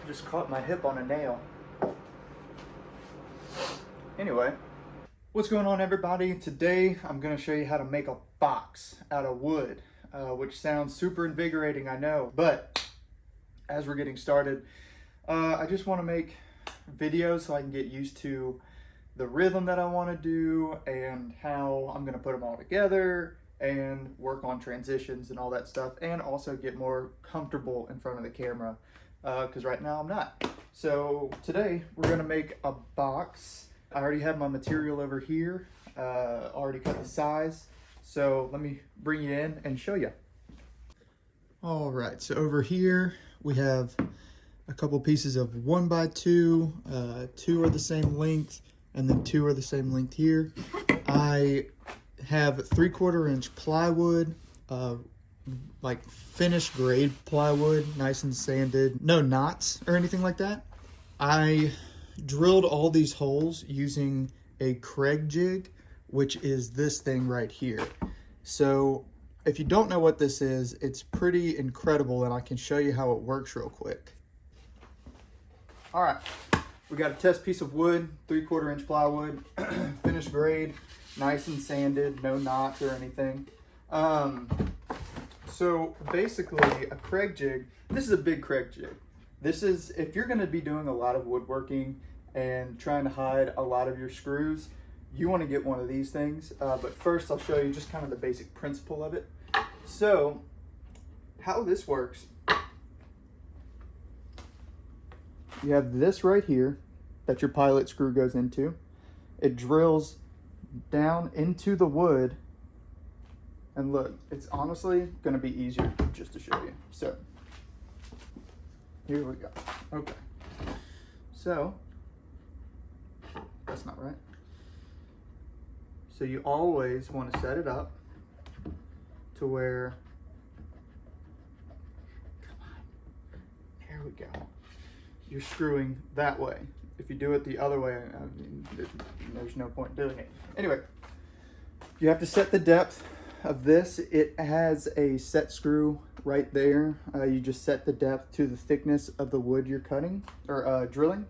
Just caught my hip on a nail. Anyway, what's going on, everybody? Today I'm going to show you how to make a box out of wood, which sounds super invigorating, I know. But as we're getting started, I just want to make videos so I can get used to the rhythm that I want to do and how I'm going to put them all together and work on transitions and all that stuff, and also get more comfortable in front of the camera, because right now I'm not. So today we're going to make a box. I already have my material over here, already cut the size, so let me bring you in and show you. All right, so over here we have a couple pieces of 1x2, 2 are the same length, and then 2 are the same length here. I have 3/4 inch plywood, like finished grade plywood, nice and sanded, no knots or anything like that. I drilled all these holes using a Craig jig, which is this thing right here. So if you don't know what this is, it's pretty incredible, and I can show you how it works real quick. All right, we got a test piece of wood, 3/4 inch plywood, finished grade, nice and sanded, no knots or anything. So basically a Craig jig, this is a big Craig jig. This is, if you're gonna be doing a lot of woodworking and trying to hide a lot of your screws, you wanna get one of these things. But first I'll show you just kind of the basic principle of it. So how this works, you have this right here that your pilot screw goes into. It drills down into the wood, and look, it's honestly gonna be easier just to show you. So here we go. Okay, so that's not right. So you always want to set it up to where, come on, there we go, you're screwing that way. If you do it the other way, I mean, there's no point doing it. Anyway, you have to set the depth of this. It has a set screw right there. You just set the depth to the thickness of the wood you're cutting or drilling.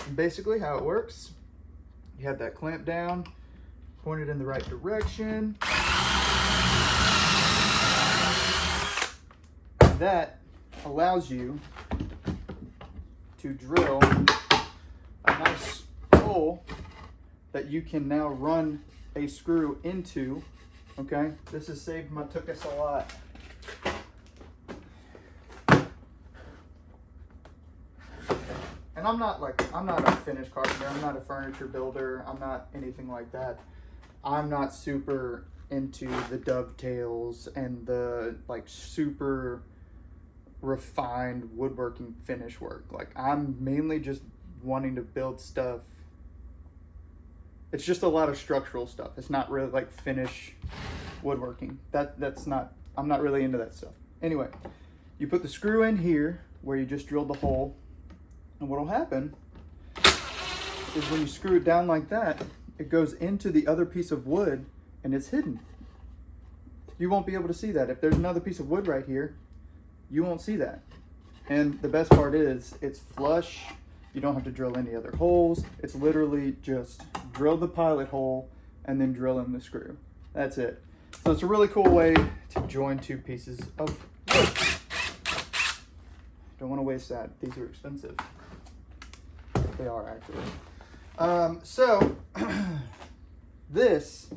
And basically how it works, you have that clamp down, pointed in the right direction. That allows you to drill a nice hole that you can now run a screw into. Okay, this has saved my tuchus a lot. And I'm not a finished carpenter, I'm not a furniture builder, I'm not anything like that. I'm not super into the dovetails and the like super refined woodworking finish work. Like, I'm mainly just wanting to build stuff. It's just a lot of structural stuff. It's not really like finish woodworking. That's not, I'm not really into that stuff. Anyway, you put the screw in here where you just drilled the hole, and what'll happen is when you screw it down like that, it goes into the other piece of wood and it's hidden. You won't be able to see that. If there's another piece of wood right here, you won't see that. And the best part is it's flush. You don't have to drill any other holes. It's literally just drill the pilot hole and then drill in the screw. That's it. So it's a really cool way to join two pieces of wood. Don't want to waste that. These are expensive. They are actually. So this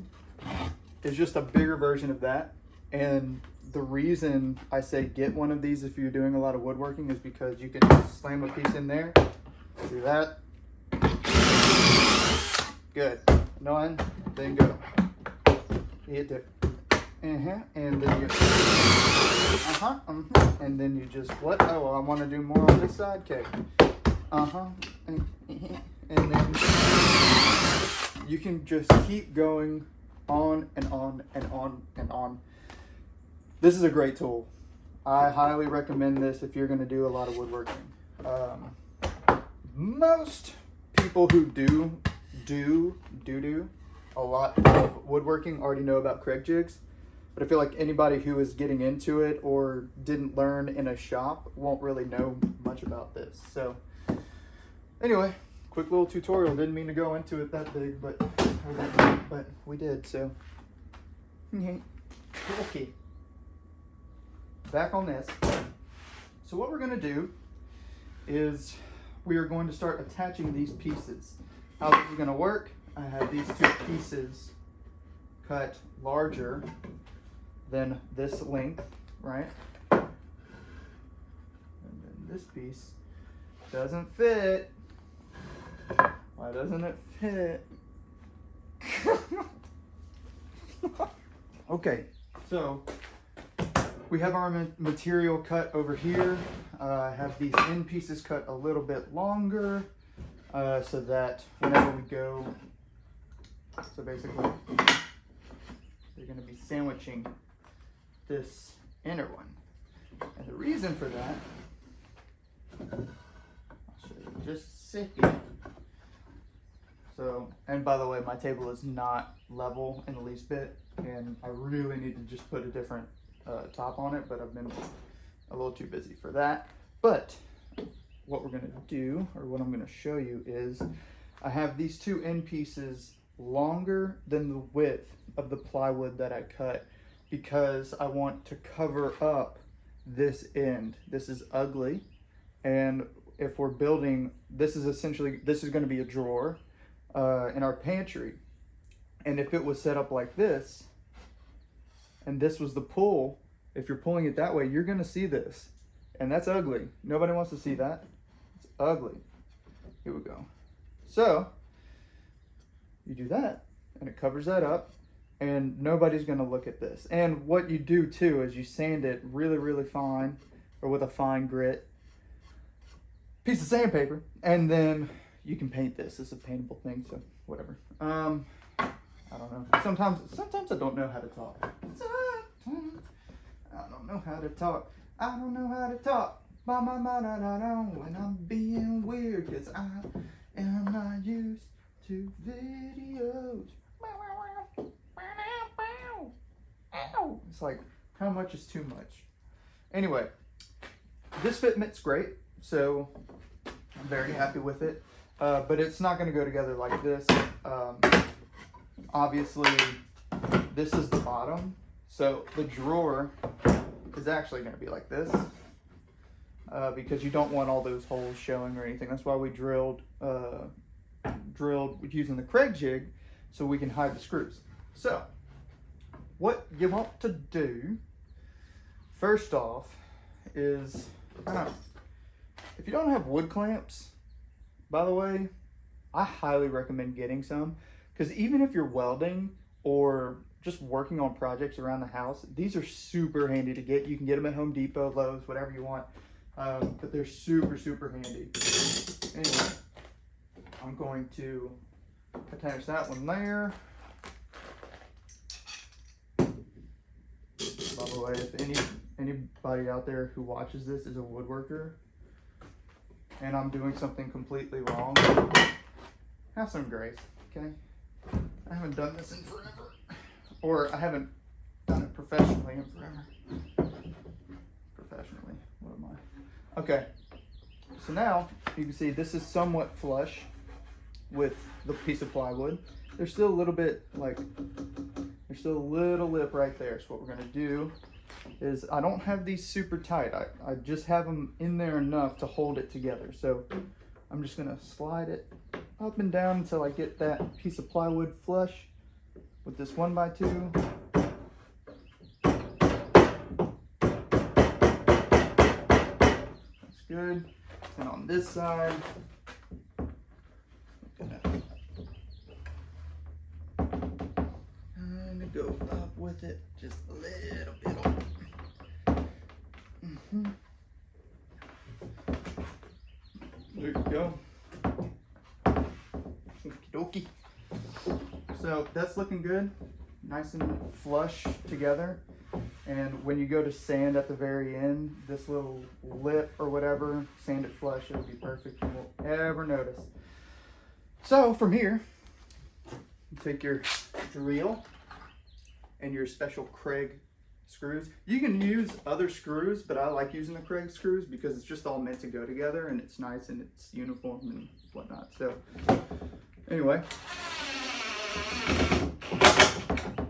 is just a bigger version of that. And the reason I say get one of these if you're doing a lot of woodworking is because you can just slam a piece in there. Do that. Good. None. Then go. Hit it. And then you. And then you just what? Oh, well, I want to do more on this side. Okay. And then you can just keep going on and on and on and on. This is a great tool. I highly recommend this if you're going to do a lot of woodworking. Most people who do a lot of woodworking already know about Craig jigs. but I feel like anybody who is getting into it or didn't learn in a shop won't really know much about this. So anyway, quick little tutorial. Didn't mean to go into it that big, but we did, so. Okay. Back on this. So what we're gonna do is we are going to start attaching these pieces. How this is gonna work, I have these two pieces cut larger than this length, right? And then this piece doesn't fit. Why doesn't it fit? Okay, so we have our material cut over here. I have these end pieces cut a little bit longer so that whenever we go, so basically they're going to be sandwiching this inner one. And the reason for that, I'll show you in just a second. So, and by the way, my table is not level in the least bit, and I really need to just put a different top on it, but I've been a little too busy for that. But what we're gonna do, or what I'm gonna show you, is I have these two end pieces longer than the width of the plywood that I cut because I want to cover up this end. This is ugly, and if we're building, this is gonna be a drawer in our pantry. And if it was set up like this, and this was the pull, if you're pulling it that way, you're gonna see this. And that's ugly. Nobody wants to see that. It's ugly. Here we go. So, you do that, and it covers that up, and nobody's gonna look at this. And what you do too is you sand it really, really fine, or with a fine grit, piece of sandpaper, and then you can paint this. It's a paintable thing, so whatever. I don't know. Sometimes I don't know how to talk. Sometimes I don't know how to talk. I don't know how to talk. When I'm being weird, cause I am not used to videos. It's like, how much is too much? Anyway, this fitment's great, so I'm very happy with it. But it's not going to go together like this. Obviously, this is the bottom, so the drawer is actually going to be like this because you don't want all those holes showing or anything. That's why we drilled using the Craig jig so we can hide the screws. So, what you want to do first off is, if you don't have wood clamps, by the way, I highly recommend getting some, because even if you're welding or just working on projects around the house, these are super handy to get. You can get them at Home Depot, Lowe's, whatever you want, but they're super, super handy. Anyway, I'm going to attach that one there. By the way, if anybody out there who watches this is a woodworker, and I'm doing something completely wrong, have some grace, okay? I haven't done this in forever. Or I haven't done it professionally in forever. Professionally, what am I? Okay, so now you can see this is somewhat flush with the piece of plywood. There's still a little bit, there's still a little lip right there. So what we're gonna do is, I don't have these super tight. I just have them in there enough to hold it together. So I'm just gonna slide it up and down until I get that piece of plywood flush with this 1x2. That's good. And on this side, I'm gonna kind of go up with it just a little bit. There you go. Okie dokie. So that's looking good, nice and flush together. And when you go to sand at the very end, this little lip or whatever, sand it flush, it'll be perfect. You won't ever notice. So from here, you take your drill and your special Craig screws. You can use other screws, but I like using the Craig screws because it's just all meant to go together and it's nice and it's uniform and whatnot. So anyway,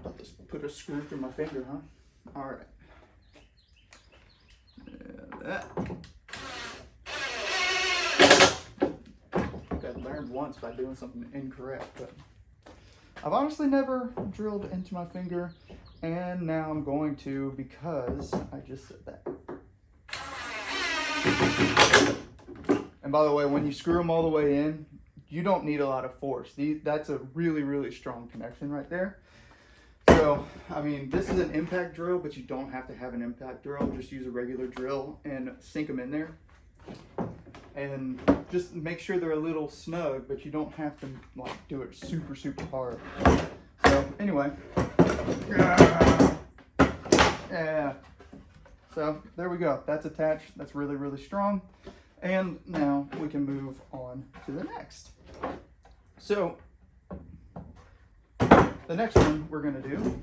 I'll just put a screw through my finger, huh? All right. That. I learned once by doing something incorrect, but I've honestly never drilled into my finger, and now I'm going to because I just said that. And by the way, when you screw them all the way in, you don't need a lot of force. That's a really, really strong connection right there. So, I mean, this is an impact drill, but you don't have to have an impact drill. Just use a regular drill and sink them in there. And just make sure they're a little snug, but you don't have to like do it super, super hard. So anyway, yeah. So there we go. That's attached. That's really, really strong. And now we can move on to the next. So the next one we're gonna do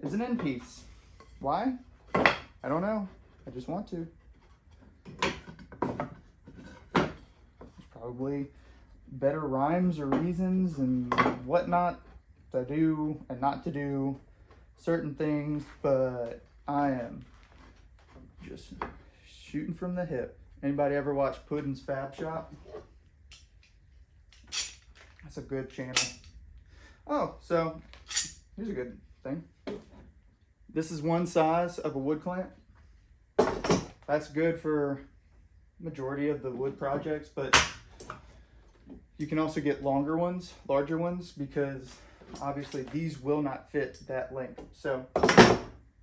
is an end piece. Why? I don't know. I just want to. There's probably better rhymes or reasons and whatnot to do and not to do certain things, but I am just shooting from the hip. Anybody ever watch Puddin's Fab Shop? That's a good channel. Oh, so here's a good thing. This is one size of a wood clamp. That's good for majority of the wood projects, but you can also get longer ones, larger ones, because obviously these will not fit that length. So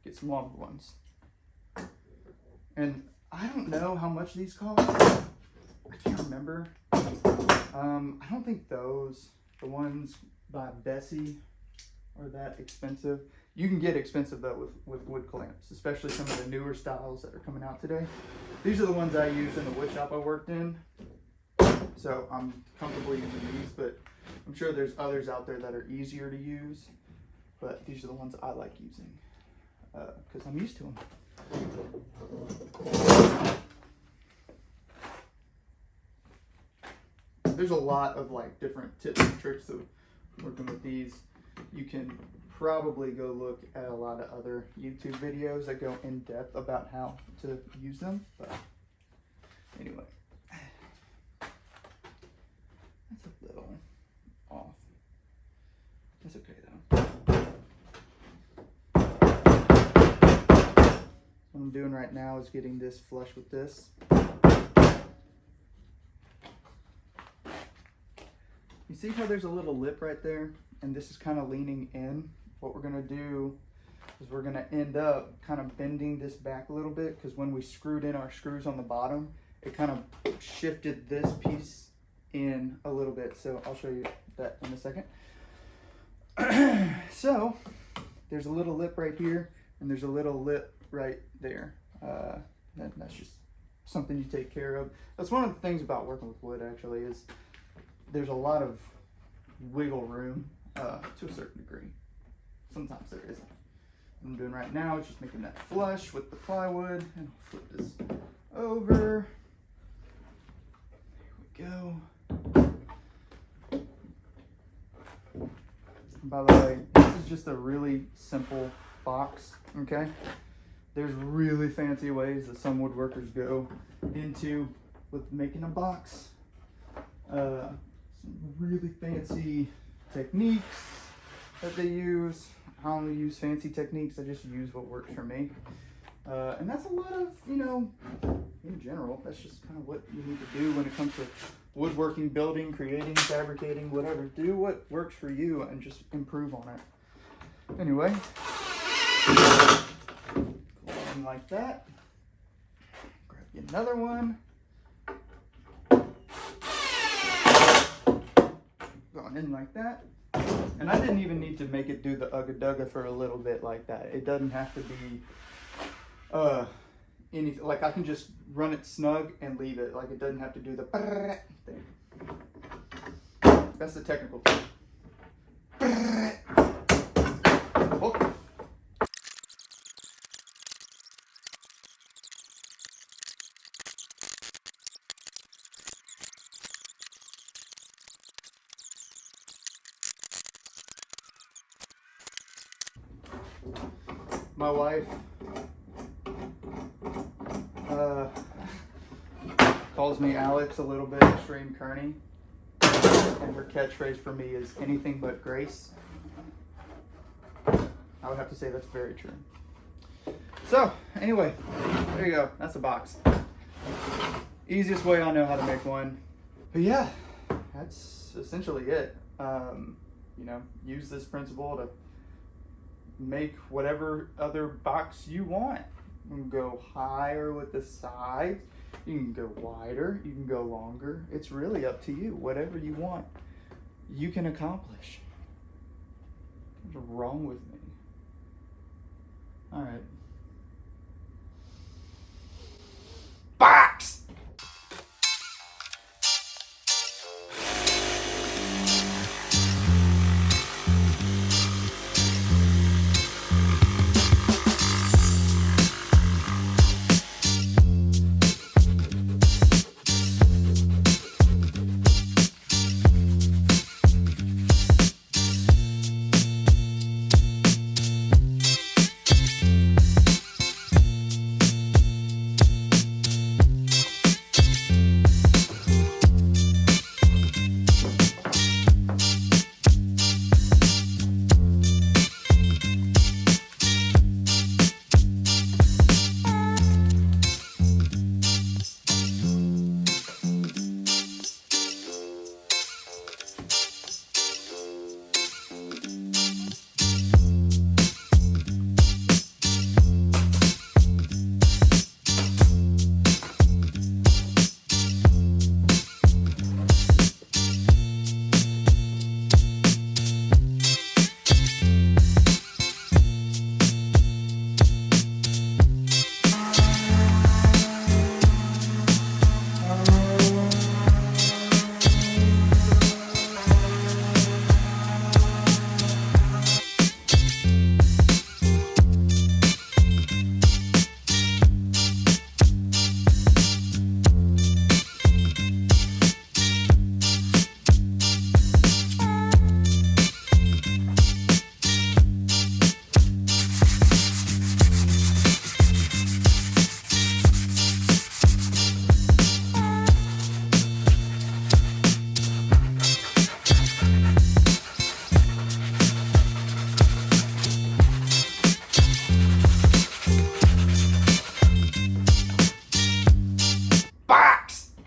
get some longer ones. And I don't know how much these cost. I can't remember. I don't think the ones by Bessie, are that expensive. You can get expensive though with wood clamps, especially some of the newer styles that are coming out today. These are the ones I used in the wood shop I worked in. So I'm comfortable using these, but I'm sure there's others out there that are easier to use. But these are the ones I like using because I'm used to them. There's a lot of like different tips and tricks of working with these. You can probably go look at a lot of other YouTube videos that go in depth about how to use them. But anyway, that's a little off. That's okay though. What I'm doing right now is getting this flush with this. You see how there's a little lip right there? And this is kind of leaning in. What we're gonna do is we're gonna end up kind of bending this back a little bit, because when we screwed in our screws on the bottom, it kind of shifted this piece in a little bit. So I'll show you that in a second. So there's a little lip right here, and there's a little lip right there. That's just something you take care of. That's one of the things about working with wood, actually, is there's a lot of wiggle room to a certain degree. Sometimes there isn't. What I'm doing right now is just making that flush with the plywood, and I'll flip this over. There we go. And by the way, this is just a really simple box, okay? There's really fancy ways that some woodworkers go into with making a box. Some really fancy techniques that they use. I don't use fancy techniques, I just use what works for me. And that's a lot of, in general, that's just kind of what you need to do when it comes to woodworking, building, creating, fabricating, whatever. Do what works for you and just improve on it. Anyway, go on like that. Grab you another one. Going in like that. And I didn't even need to make it do the ugga-dugga for a little bit like that. It doesn't have to be anything. Like, I can just run it snug and leave it. Like, it doesn't have to do the thing. That's the technical thing. Oh, My wife calls me Alex a little bit, Extreme Kearney, and her catchphrase for me is anything but grace. I would have to say that's very true. So anyway, there you go. That's a box. Easiest way I know how to make one. But yeah, that's essentially it. You know, use this principle to make whatever other box you want. You can go higher with the sides. You can go wider. You can go longer. It's really up to you. Whatever you want, you can accomplish. What's wrong with me?